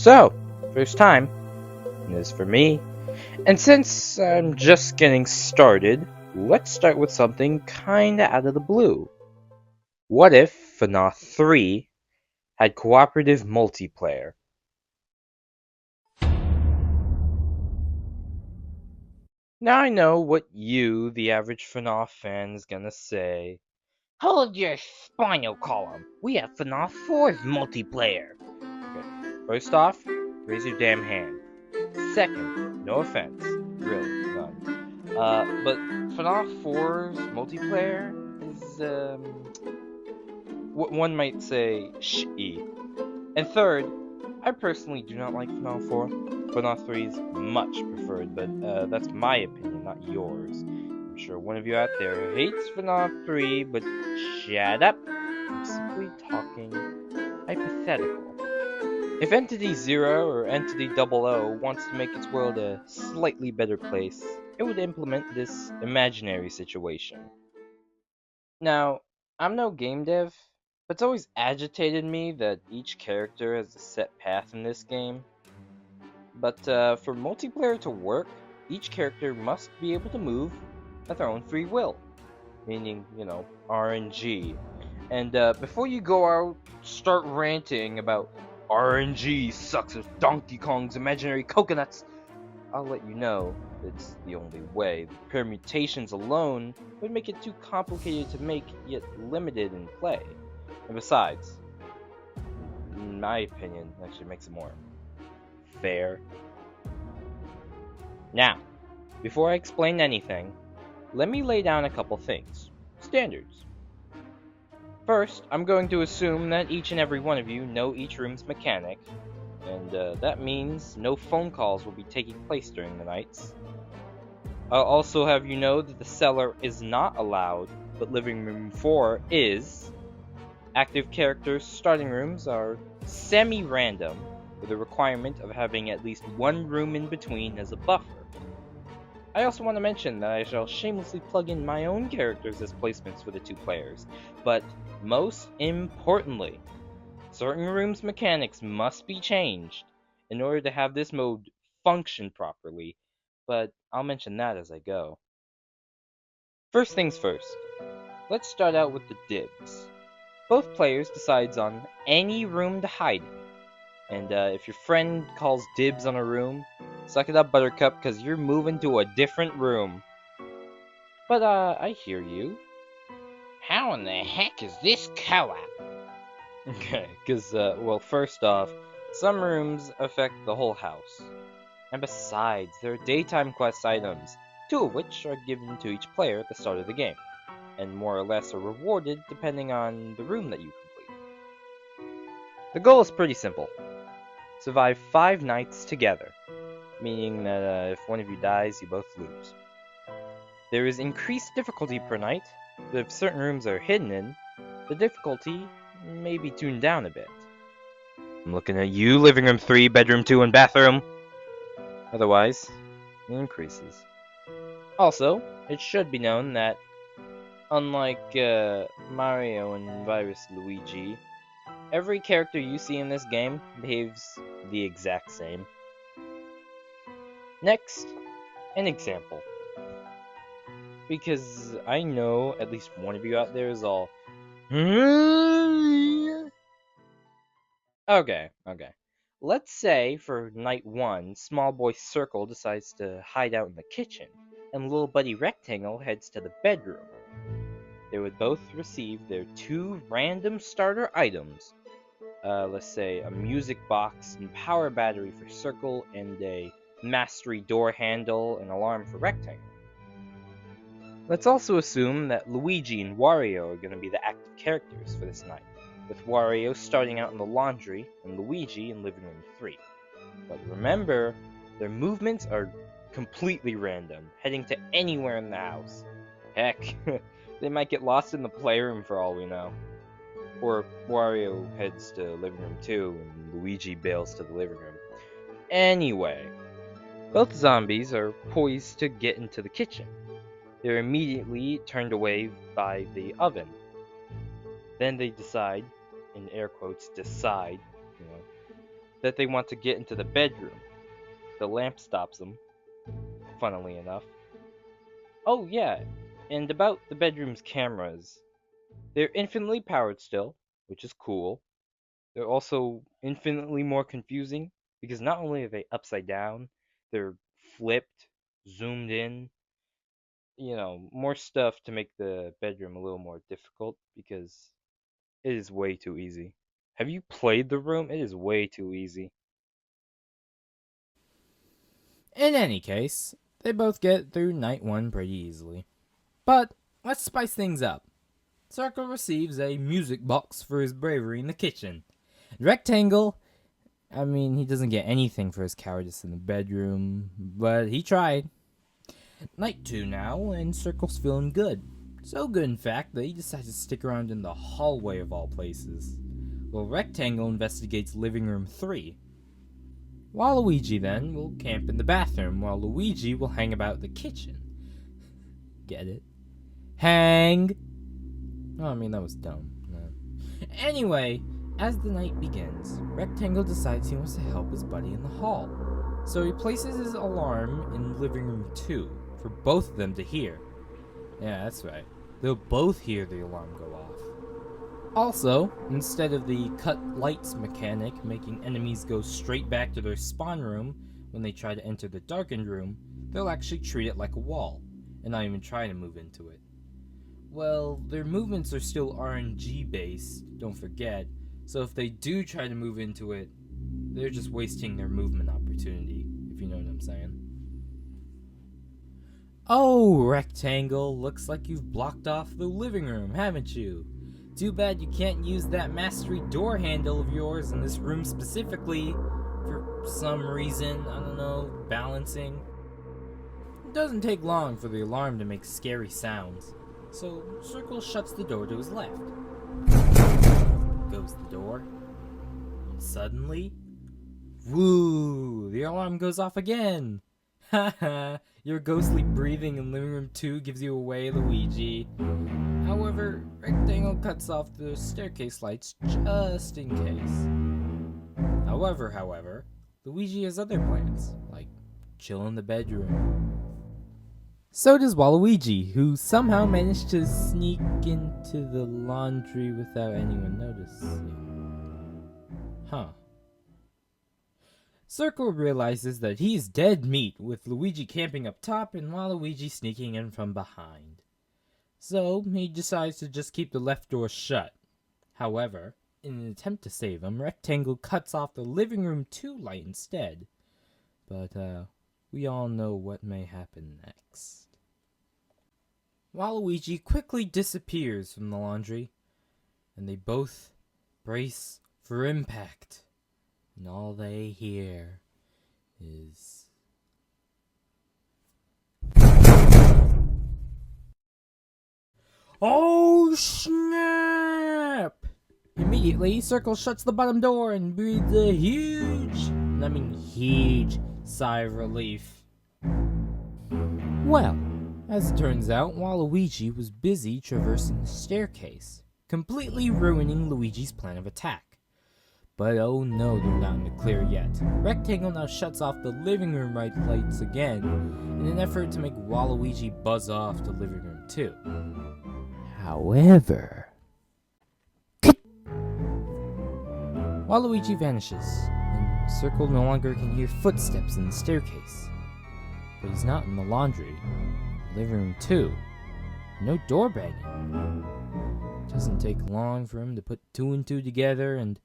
So, first time is for me. And since I'm just getting started, let's start with something kinda out of the blue. What if FNAW 3 had cooperative multiplayer? Now I know what you, the average FNAW fan, is gonna say. Hold your spinal column. We have FNAF 4's multiplayer. Okay, first off, raise your damn hand. Second, no offense, really, none. But FNAF 4's multiplayer is, what one might say, shitty. And third, I personally do not like FNAF 4. FNAF 3 is much preferred, but that's my opinion, not yours. I'm sure one of you out there hates FNAF 3, but shut up. I'm simply talking hypothetical. If Entity 0 or Entity 00 wants to make its world a slightly better place, it would implement this imaginary situation. Now, I'm no game dev, but it's always agitated me that each character has a set path in this game. But for multiplayer to work, each character must be able to move at their own free will, meaning, RNG. And before you go out, start ranting about RNG sucks with Donkey Kong's imaginary coconuts, I'll let you know it's the only way. The permutations alone would make it too complicated to make, yet limited in play. And besides, in my opinion, actually makes it more fair. Now, before I explain anything, let me lay down a couple things. Standards. First, I'm going to assume that each and every one of you know each room's mechanic, and that means no phone calls will be taking place during the nights. I'll also have you know that the cellar is not allowed, but living room 4 is. Active characters' starting rooms are semi-random, with a requirement of having at least one room in between as a buffer. I also want to mention that I shall shamelessly plug in my own characters as placements for the two players, but most importantly, certain rooms' mechanics must be changed in order to have this mode function properly, but I'll mention that as I go. First things first, let's start out with the dibs. Both players decides on any room to hide in, and if your friend calls dibs on a room, suck it up, Buttercup, because you're moving to a different room. But I hear you. How in the heck is this co-op? Okay, because, well, first off, some rooms affect the whole house. And besides, there are daytime quest items, 2 of which are given to each player at the start of the game, and more or less are rewarded depending on the room that you complete. The goal is pretty simple. Survive 5 nights together, meaning that if one of you dies, you both lose. There is increased difficulty per night, but if certain rooms are hidden in, the difficulty may be tuned down a bit. I'm looking at you, living room 3, bedroom 2, and bathroom. Otherwise, it increases. Also, it should be known that, unlike Mario and Virus Luigi, every character you see in this game behaves the exact same. Next, an example. Because I know at least one of you out there is all, Okay. Let's say for night 1, Small Boy Circle decides to hide out in the kitchen, and Little Buddy Rectangle heads to the bedroom. They would both receive their 2 random starter items. Let's say a music box and power battery for Circle, and a mastery door handle and alarm for Rectangle. Let's also assume that Luigi and Wario are going to be the active characters for this night, with Wario starting out in the laundry and Luigi in living room 3. But remember, their movements are completely random, heading to anywhere in the house. Heck, they might get lost in the playroom for all we know. Or Wario heads to living room 2 and Luigi bails to the living room. Anyway, both zombies are poised to get into the kitchen. They're immediately turned away by the oven. Then they decide, in air quotes, decide, that they want to get into the bedroom. The lamp stops them, funnily enough. Oh, yeah, and about the bedroom's cameras. They're infinitely powered still, which is cool. They're also infinitely more confusing because not only are they upside down, they're flipped, zoomed in, more stuff to make the bedroom a little more difficult because it is way too easy. Have you played the room? It is way too easy. In any case, they both get through night 1 pretty easily. But let's spice things up. Circle receives a music box for his bravery in the kitchen. Rectangle, he doesn't get anything for his cowardice in the bedroom, but he tried. Night 2 now, and Circle's feeling good. So good, in fact, that he decides to stick around in the hallway of all places. While Rectangle investigates living room 3. Waluigi, then, will camp in the bathroom, while Luigi will hang about the kitchen. Get it? Hang! Oh, that was dumb. No. Anyway, as the night begins, Rectangle decides he wants to help his buddy in the hall. So he places his alarm in living room 2 for both of them to hear. Yeah, that's right. They'll both hear the alarm go off. Also, instead of the cut lights mechanic making enemies go straight back to their spawn room when they try to enter the darkened room, they'll actually treat it like a wall and not even try to move into it. Well, their movements are still RNG based, don't forget, so if they do try to move into it, they're just wasting their movement opportunity, if you know what I'm saying. Oh, Rectangle, looks like you've blocked off the living room, haven't you? Too bad you can't use that mastery door handle of yours in this room specifically for some reason, I don't know, balancing. It doesn't take long for the alarm to make scary sounds, so Circle shuts the door to his left. Goes the door, and suddenly, woo, the alarm goes off again. Haha, your ghostly breathing in living room 2 gives you away, Luigi. However, Rectangle cuts off the staircase lights just in case. However, Luigi has other plans, like chill in the bedroom. So does Waluigi, who somehow managed to sneak into the laundry without anyone noticing. Huh. Circle realizes that he's dead meat with Luigi camping up top and Waluigi sneaking in from behind. So he decides to just keep the left door shut. However, in an attempt to save him, Rectangle cuts off the living room 2 light instead. But we all know what may happen next. Waluigi quickly disappears from the laundry, and they both brace for impact. And all they hear is... Oh, snap! Immediately, Circle shuts the bottom door and breathes a huge sigh of relief. Well, as it turns out, Waluigi was busy traversing the staircase, completely ruining Luigi's plan of attack. But oh no, they're not in the clear yet. Rectangle now shuts off the living room lights again in an effort to make Waluigi buzz off to living room 2. However, Waluigi vanishes, and Circle no longer can hear footsteps in the staircase. But he's not in the laundry. Living room 2. No door banging. It doesn't take long for him to put 2 and 2 together and...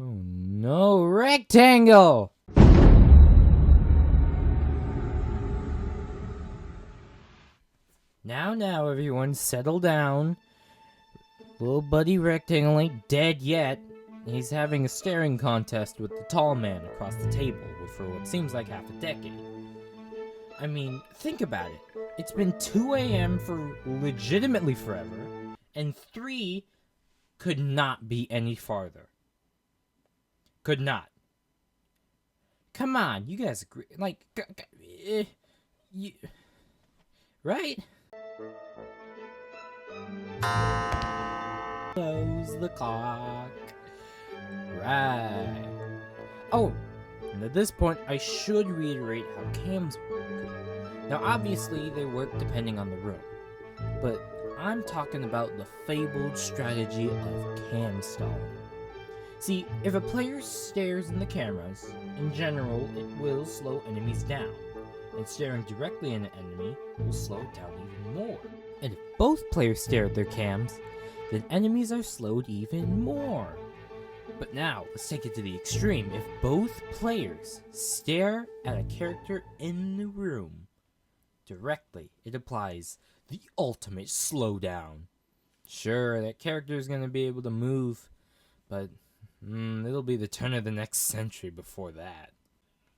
Oh no, Rectangle! Now, everyone, settle down. Little buddy Rectangle ain't dead yet. He's having a staring contest with the tall man across the table for what seems like half a decade. Think about it. It's been 2 a.m. for legitimately forever, and 3 could not be any farther. Could not. Come on, you guys agree? Right? Close the clock. Right. Oh, and at this point, I should reiterate how cams work. Now, obviously, they work depending on the room, but I'm talking about the fabled strategy of cam stalling. See, if a player stares in the cameras, in general, it will slow enemies down, and staring directly at an enemy will slow it down even more. And if both players stare at their cams, then enemies are slowed even more. But now, let's take it to the extreme. If both players stare at a character in the room directly, it applies the ultimate slowdown. Sure, that character is going to be able to move, but it'll be the turn of the next century before that.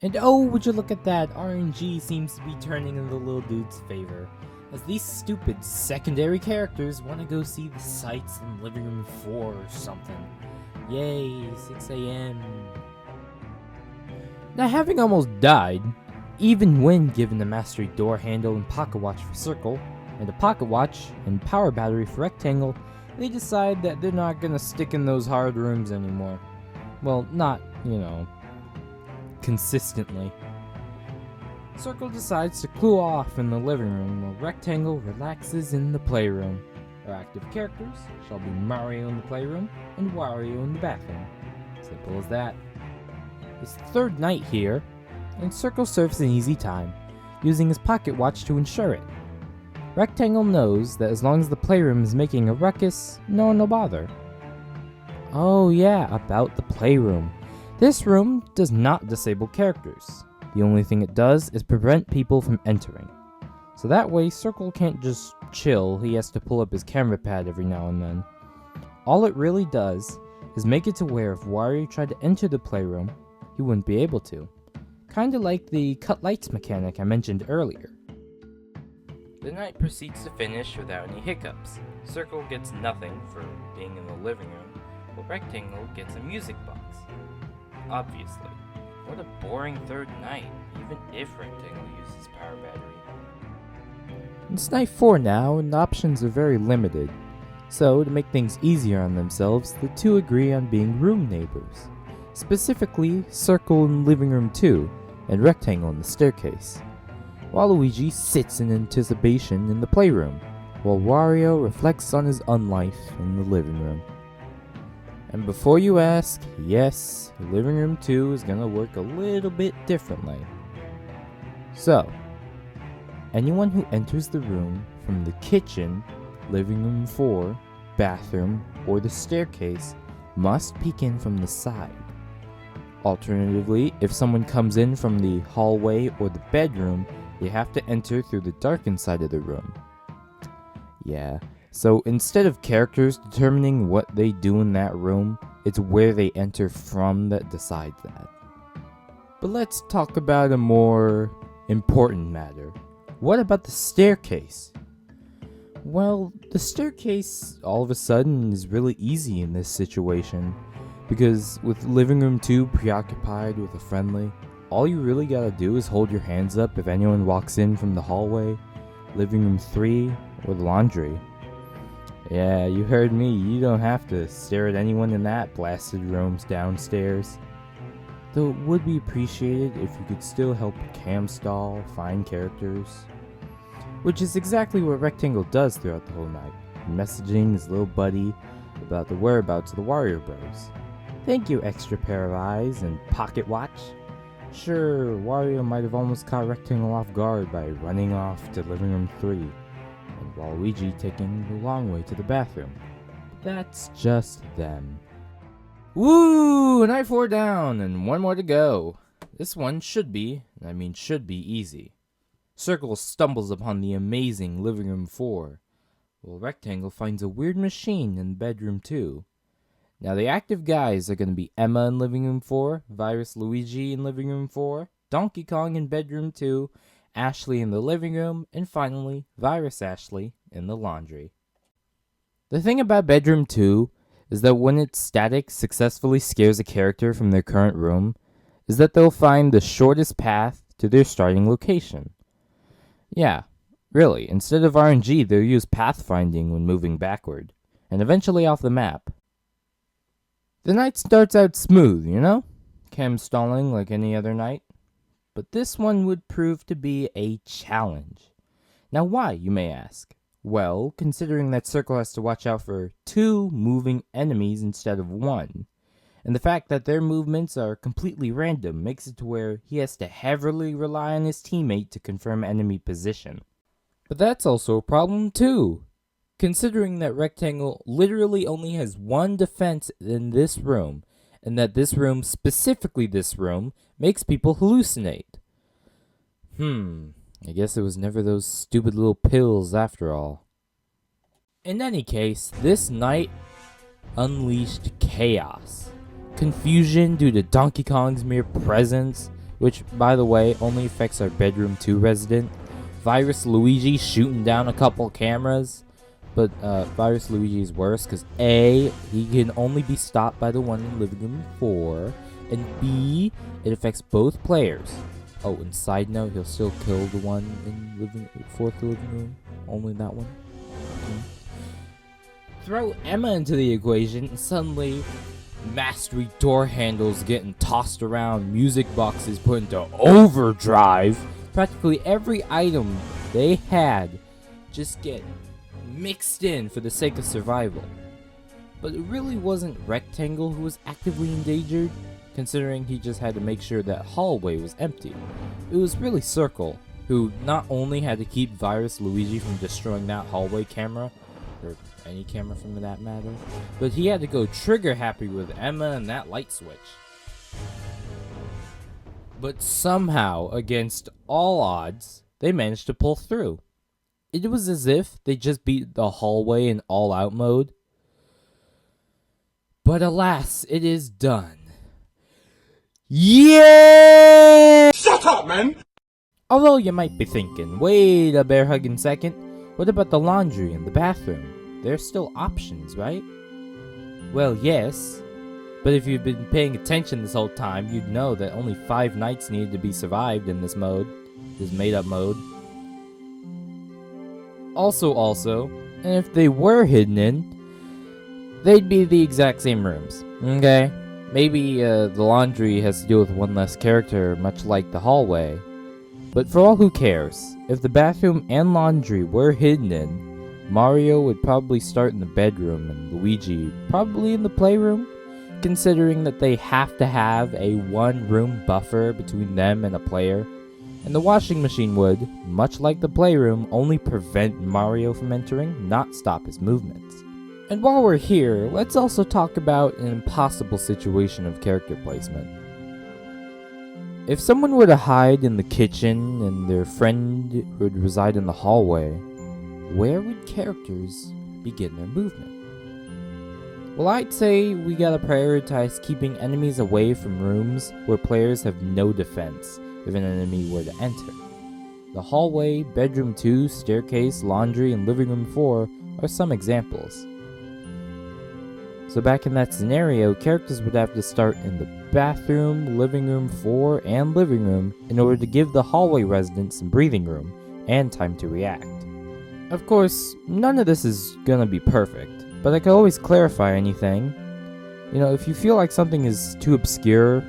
And oh, would you look at that, RNG seems to be turning in the little dude's favor, as these stupid secondary characters want to go see the sights in Living Room 4 or something. Yay, 6 a.m. Now, having almost died, even when given the mastery door handle and pocket watch for circle, and a pocket watch and power battery for rectangle, they decide that they're not gonna stick in those hard rooms anymore. Well, not, consistently. Circle decides to cool off in the living room while Rectangle relaxes in the playroom. Our active characters shall be Mario in the playroom and Wario in the bathroom. Simple as that. It's the third night here, and Circle surfs an easy time, using his pocket watch to ensure it. Rectangle knows that as long as the playroom is making a ruckus, no one will bother. Oh yeah, about the playroom. This room does not disable characters. The only thing it does is prevent people from entering. So that way, Circle can't just chill, he has to pull up his camera pad every now and then. All it really does is make it to where if Wario tried to enter the playroom, he wouldn't be able to. Kinda like the cut lights mechanic I mentioned earlier. The night proceeds to finish without any hiccups. Circle gets nothing for being in the living room, while Rectangle gets a music box. Obviously. What a boring third night, even if Rectangle uses power battery. It's night 4 now, and the options are very limited. So, to make things easier on themselves, the two agree on being room neighbors. Specifically, Circle in Living Room 2, and Rectangle in the staircase. Waluigi sits in anticipation in the playroom, while Wario reflects on his unlife in the living room. And before you ask, yes, Living Room 2 is gonna work a little bit differently. So, anyone who enters the room from the kitchen, Living Room 4, bathroom, or the staircase must peek in from the side. Alternatively, if someone comes in from the hallway or the bedroom, they have to enter through the darkened side of the room. Yeah, so instead of characters determining what they do in that room, it's where they enter from that decides that. But let's talk about a more important matter. What about the staircase? Well, the staircase all of a sudden is really easy in this situation, because with Living Room 2 preoccupied with a friendly, all you really gotta do is hold your hands up if anyone walks in from the hallway, Living Room 3, or the laundry. Yeah, you heard me, you don't have to stare at anyone in that blasted rooms downstairs. Though it would be appreciated if you could still help cam stall, find characters. Which is exactly what Rectangle does throughout the whole night, messaging his little buddy about the whereabouts of the Wario Bros. Thank you, extra pair of eyes and pocket watch. Sure, Wario might have almost caught Rectangle off guard by running off to Living Room 3, and Waluigi taking the long way to the bathroom. But that's just them. Woo! Night 4 down, and one more to go. This one should be easy. Circle stumbles upon the amazing Living Room 4, while Rectangle finds a weird machine in bedroom 2. Now the active guys are going to be Emma in Living Room 4, Virus Luigi in Living Room 4, Donkey Kong in bedroom 2, Ashley in the living room, and finally, Virus Ashley in the laundry. The thing about bedroom 2 is that when its static successfully scares a character from their current room, is that they'll find the shortest path to their starting location. Yeah, really, instead of RNG, they'll use pathfinding when moving backward, and eventually off the map. The night starts out smooth, cam stalling like any other night, but this one would prove to be a challenge. Now why, you may ask? Well, considering that Circle has to watch out for 2 moving enemies instead of 1, and the fact that their movements are completely random makes it to where he has to heavily rely on his teammate to confirm enemy position. But that's also a problem too, considering that Rectangle literally only has 1 defense in this room, and that this room, specifically this room, makes people hallucinate. I guess it was never those stupid little pills after all. In any case, this night unleashed chaos. Confusion due to Donkey Kong's mere presence, which, by the way, only affects our bedroom 2 resident. Virus Luigi shooting down a couple cameras. But Virus Luigi is worse because A, he can only be stopped by the one in living room 4, and B, it affects both players. Oh, and side note, he'll still kill the one in fourth living room. Only that one. Okay. Throw Emma into the equation, and suddenly, mastery door handles getting tossed around, music boxes put into overdrive. Practically every item they had just get mixed in for the sake of survival. But it really wasn't Rectangle who was actively endangered, considering he just had to make sure that hallway was empty. It was really Circle, who not only had to keep Virus Luigi from destroying that hallway camera, or any camera from that matter, but he had to go trigger happy with Emma and that light switch. But somehow, against all odds, they managed to pull through. It was as if they just beat the hallway in all-out mode. But alas, it is done. Yeah! Shut up, man! Although you might be thinking, wait a bear hugging second, what about the laundry and the bathroom? There's still options, right? Well, yes. But if you've been paying attention this whole time, you'd know that only 5 nights needed to be survived in this mode. This made-up mode. Also, and if they were hidden in, they'd be the exact same rooms. Okay? Maybe the laundry has to deal with one less character, much like the hallway. But for all who cares, if the bathroom and laundry were hidden in, Mario would probably start in the bedroom and Luigi probably in the playroom, considering that they have to have a 1-room buffer between them and a player. And the washing machine would, much like the playroom, only prevent Mario from entering, not stop his movements. And while we're here, let's also talk about an impossible situation of character placement. If someone were to hide in the kitchen and their friend would reside in the hallway, where would characters begin their movement? Well, I'd say we gotta prioritize keeping enemies away from rooms where players have no defense if an enemy were to enter. The hallway, bedroom 2, staircase, laundry, and living room 4 are some examples. So back in that scenario, characters would have to start in the bathroom, living room 4, and living room in order to give the hallway residents some breathing room and time to react. Of course, none of this is gonna be perfect, but I could always clarify anything. You know, if you feel like something is too obscure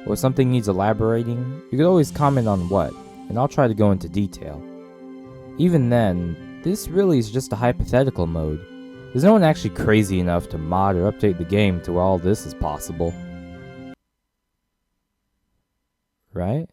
or something needs elaborating, you could always comment on what, and I'll try to go into detail. Even then, this really is just a hypothetical mode. There's no one actually crazy enough to mod or update the game to where all this is possible. Right?